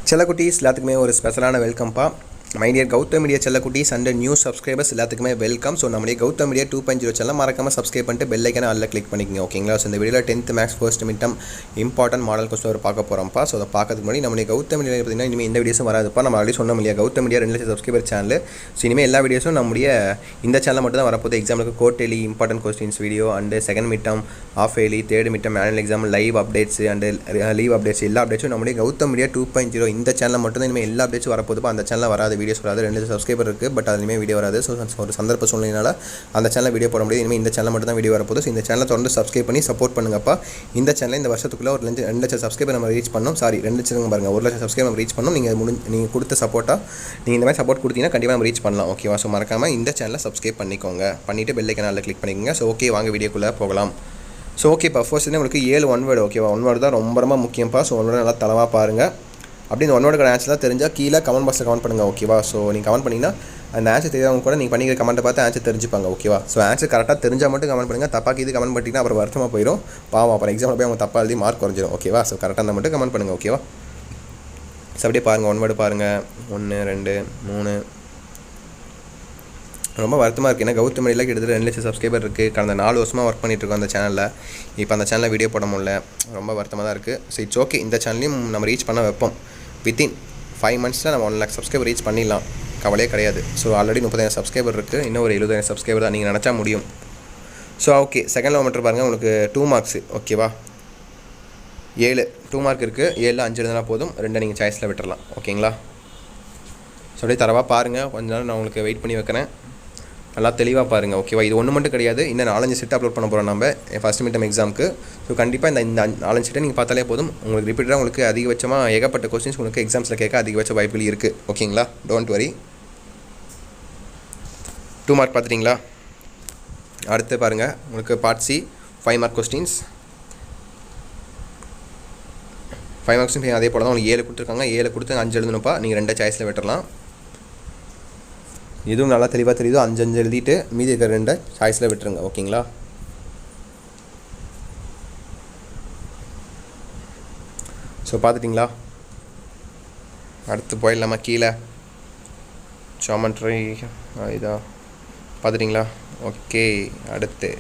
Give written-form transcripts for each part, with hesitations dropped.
செல்லக்குட்டீஸ் எல்லாத்துக்குமே ஒரு ஸ்பெஷலான வெல்கம்ப்பா. மை டியர் கௌதம் மீடியா செல்லக்குட்டீஸ் அண்ட் நியூ சப்ஸ்கிரைபர்ஸ் எல்லாத்துக்குமே வெல்கம். ஸோ நம்முடைய கௌதம் மீடியா 2.0 சேனல் மறக்காமல் சப்ஸ்கிரைப் பண்ணிட்டு பெல் ஐக்கான ஆல்ல கிளிக் பண்ணிக்கங்க, ஓகேங்களா? ஸோ இந்த வீடியோவில் 10th maths first midterm important model question ஒரு பார்க்க போகிறோம்ப்பா. ஸோ அதை பார்க்கறதுக்கு முன்னாடி நம்முடைய கௌதம் மீடியா பார்த்தீங்கன்னா இனிமேல் இந்த வீடியோஸும் வராதுப்பா. நம்ம ஆல்ரெடி சொன்ன இல்லையா, கௌதம் மீடியா 2 லட்சம் சப்ஸ்கிரைபர் சேனல். ஸோ இனிமேல் எல்லா வீடியோஸும் நம்முடைய இந்த சேனல் மட்டும் தான் வரப்போகுது. எக்ஸாமுக்கு quarterly important questions video and second midterm, half yearly, third midterm, annual exam live updates and leave updates எல்லா அப்டேட்ஸும் நம்முடைய கௌதம் மீடியா 2.0 இந்த சேனல் மட்டும் தான் இனிமேல் எல்லா அப்டேட்ஸும் வரப்போகுதுப்பா. அந்த சேனலில் வராது, வீடியோஸ் வராது. 2 சப்ஸ்கிரைபர் இருக்குது, பட் அதுலேயுமே வீடியோ வராது. ஸோ ஒரு சந்தர்ப்ப சூழ்நிலையினால அந்த சேனலில் வீடியோ போட முடியாது. இனிமேல் இந்த சேனல் மட்டும் தான் வீடியோ வரப்போகுது. ஸோ இந்த சேனலை தொடர்ந்து சப்ஸ்கிரைப் பண்ணி சப்போர்ட் பண்ணுங்கப்பா. இந்த சேனலில் இந்த வருஷத்துக்குள்ளே ஒரு 2 லட்சம் சப்ஸ்கிரைபர் நம்ம ரீச் பண்ணோம். 2 லட்சம் பாருங்கள், 1 லட்சம் சப்ஸ்கிரைபர் நம்ம ரீச் பண்ணோம். நீங்கள் கொடுத்த சப்போர்ட்டாக நீங்கள் இந்த மாதிரி சப்போர்ட் கொடுத்தீங்கன்னா கண்டிப்பாக நம்ம ரீச் பண்ணலாம், ஓகேவா? ஸோ மறக்காமல் இந்த சேனலை சப்ஸ்கிரைப் பண்ணிக்கோங்க, பண்ணிவிட்டு பெல் ஐக்கானில் கிளிக் பண்ணிக்கோங்க. ஸோ ஓகே, வாங்க வீடியோக்குள்ளே போகலாம். ஸோ ஓகேப்பா, ஃபர்ஸ்ட் உங்களுக்கு 7 ஒன் வேர்டு, ஓகேவா? ஒன் வேர்டு தான் ரொம்ப ரொம்ப முக்கியம்ப்பா. ஸோ ஒன் வேர்டு நல்லா தளவாக பாருங்கள். அப்படி இந்த ஒன் வேர்டுக்கு ஆன்சர் தான் தெரிஞ்சால் கீழே கமெண்ட் பாக்ஸில் கமெண்ட் பண்ணுங்கள், ஓகேவா? ஸோ நீங்கள் கமெண்ட் பண்ணிங்கன்னா அந்த ஆன்சர் தெரியாதவங்க கூட நீங்கள் பண்ணிக்கிற கமெண்ட்டை பார்த்து ஆன்சர் தெரிஞ்சுப்பாங்க, ஓகேவா? ஸோ ஆன்சர் கரெக்டாக தெரிஞ்சால் மட்டும் கமெண்ட் பண்ணுங்கள். தப்பாக இது கமெண்ட் பண்ணிட்டீங்கன்னா அப்புறம் வருத்தமாக போயிடும், பாவம். அப்புறம் எக்ஸாமில் போய் அவங்க தப்பாக எழுதி மார்க் குறைஞ்சிடும், ஓகேவா? ஸோ கரெக்டாக இருந்தால் மட்டும் கமெண்ட் பண்ணுங்கள், ஓகேவா? ஸோ அப்படியே பாருங்கள், ஒன் வேர்டு பாருங்கள். 1 2 3 ரொம்ப வருத்தமாக இருக்குது. ஏன்னா கௌதம் மீடியாவில் கிட்டத்தட்ட 2 லட்சம் சப்ஸ்கிரைபர் இருக்குது. கடந்த 4 வருஷமாக ஒர்க் பண்ணிகிட்ருக்கோம் அந்த சேனலில். இப்போ அந்த சேனலில் வீடியோ போட முடியல, ரொம்ப வருத்தமாக தான் இருக்குது. ஸோ இட்ஸ் ஓகே, இந்த சேனலையும் நம்ம ரீச் பண்ண வைப்போம். வித்தின் 5 மந்த்ஸில் நம்ம 1 lakh சப்ஸ்கிரைபர் ரீச் பண்ணிடலாம், கவலையே கிடையாது. ஸோ ஆல்ரெடி 30,000 சப்ஸ்கிரைபர் இருக்குது, இன்னும் ஒரு 70,000 சப்ஸ்கிரைபர் தான் நீங்கள் நினச்சா முடியும். ஸோ ஓகே, செகண்ட் கிலோமீட்டர் பாருங்கள், உங்களுக்கு 2 மார்க்ஸு, ஓகேவா? 7 2 மார்க் இருக்குது. 7 5 எழுதுனா போதும், 2 நீங்கள் சாய்ஸில் விட்டுறலாம், ஓகேங்களா? ஸோ அப்படியே தரவாக பாருங்கள். கொஞ்ச நாள் நான் உங்களுக்கு வெயிட் பண்ணி வைக்கிறேன், நல்லா தெளிவாக பாருங்கள், ஓகேவா? இது ஒன்று மட்டும் கிடையாது, இன்னும் 4-5 செட் அப்லோட் பண்ண போகிறோம் நம்ம ஃபஸ்ட் மிட்டம் எக்ஸாமுக்கு. ஸோ கண்டிப்பாக இந்த 4-5 செட்டை நீங்கள் பார்த்தாலே போதும், உங்களுக்கு ரிப்பீட்டடாக உங்களுக்கு அதிகபட்சமாக ஏகப்பட்ட கொஸ்டின்ஸ் உங்களுக்கு எக்ஸாம்ஸில் கேட்க அதிகபட்ச வாய்ப்புகள் இருக்குது, ஓகேங்களா? Don't worry. 2 மார்க் பார்த்துட்டிங்களா? அடுத்து பாருங்கள், உங்களுக்கு பார்ட் சி 5 மார்க் கொஸ்டின்ஸ். 5 மார்க்ஸும் அதே போல் தான் உங்களுக்கு 7 கொடுத்துருக்காங்க. 7 கொடுத்து 5 எழுதணுப்பா. நீங்கள் 2 சாய்ஸில் விட்டுறலாம். இதுவும் நல்லா தெளிவாக தெரியுது. 5 எழுதிட்டு மீதி இருக்கிற 2 சாய்ஸில் விட்டுருங்க, ஓகேங்களா? ஸோ பார்த்துட்டிங்களா? அடுத்து போயிடலாமா கீழே? ஜாமெட்ரி இதா பார்த்துட்டிங்களா? ஓகே, அடுத்து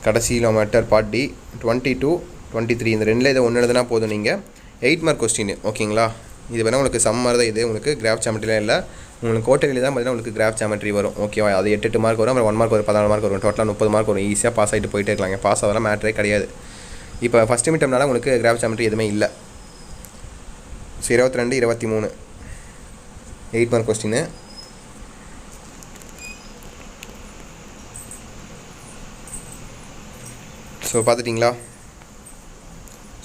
கடைசி கிலோமீட்டர் பார்ட் டி 22 23 இந்த 2ல் இதை 1 எழுதுனா போதும். நீங்கள் 8 மார்க் கொஸ்டின், ஓகேங்களா? இது வேணால் உங்களுக்கு சம் மாதிரி தான். இது உங்களுக்கு கிராஃப் ஜாமெட்ரிலாம் இல்லை, உங்களுக்கு கோட்டையில் தான் பார்த்தீங்கன்னா உங்களுக்கு கிராஃப் ஜாமெட்ரி வரும், ஓகேவா? அது 8 மார்க் வரும், அப்புறம் 1 மார்க் வரும், 14 மார்க் வரும், டோட்டலாக 30 மார்க் வரும். ஈஸியாக பாஸ் ஆகிட்டு போயிட்டே இருக்கலாம், பாஸ் ஆகலாம் மேட்ரே கிடையாது. இப்போ ஃபஸ்ட்டு மிட்டம்னால உங்களுக்கு கிராஃப் ஜாமெட்ரி எதுவுமே இல்லை. So 22 23 8 mark question. ஸோ பார்த்துட்டிங்களா?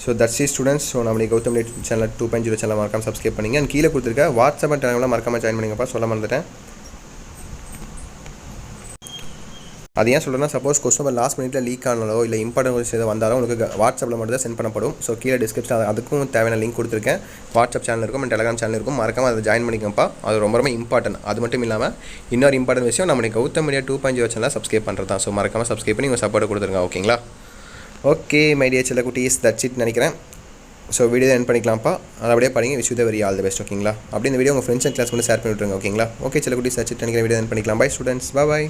So that's it students. So நம்மளுடைய கௌதம் மீடியா சேனல் 2.0 சேனல் மறக்காமல் சப்ஸ்கிரைப் பண்ணிங்க. அண்ட் கீழே கொடுத்துருக்க வாட்ஸ்அப் அண்ட் டெலிகிராமில் மறக்காமல் ஜாயின் பண்ணிங்கப்பா, சொல்ல மறந்துட்டேன். அது ஏன் சொல்கிறேன்னா, சப்போஸ் கொஸ்டின் லாஸ்ட் மினிட்ல லீக் ஆனாலோ இல்லை இம்பார்ட்டன்ட் கொஸ்டின் எதாவது வந்தாலும் உங்களுக்கு வாட்ஸ்அப்பில் மட்டும் தான் சென்ட் பண்ணப்படும். ஸோ கீழே டிஸ்கிரிப்ஷன் அதுக்கும் தேவையான லிங்க் கொடுத்துருக்கேன். வாட்ஸ்அப் சேனல் இருக்கும் அண்ட் டெலிகிராம் சேனல் இருக்கும், மறக்காமல் அதை ஜாயின் பண்ணிக்கப்பா. அது ரொம்ப ரொம்ப இம்பார்ட்டன்ட். அது மட்டும் இல்லாமல் இன்னொரு இம்பார்ட்டன்ட் விஷயம், நம்மளுடைய கௌதம் மீடியா 2.0 சேனலை சப்ஸ்கிரைப் பண்ணுறது தான். ஸோ மறக்காமல் சப்ஸ்கிரைப் பண்ணி உங்கள் சப்போர்ட் கொடுத்துருங்க, ஓகேங்களா? ஓகே மை டியர் செல்லக்குட்டீஸ், தட்ஸ் இட் நினைக்கிறேன். ஸோ வீடியோ என் பண்ணிக்கலாம்ப்பா. அதை அப்படியே படிங்க. Wish you the very all the best, ஓகேங்களா? அப்படி இந்த வீடியோ உங்கள் ஃப்ரெண்ட்ஸ் அண்ட் கிளாஸ் மட்டும் ஷேர் பண்ணி விட்டுருங்க, ஓகேங்களா? ஓகே செல்லக்குட்டீஸ், தட்ஸ் இட் நினைக்கிறேன். வீடியோ என் பண்ணிக்கலாம். பை ஸ்டூடெண்ட்ஸ், பாய்.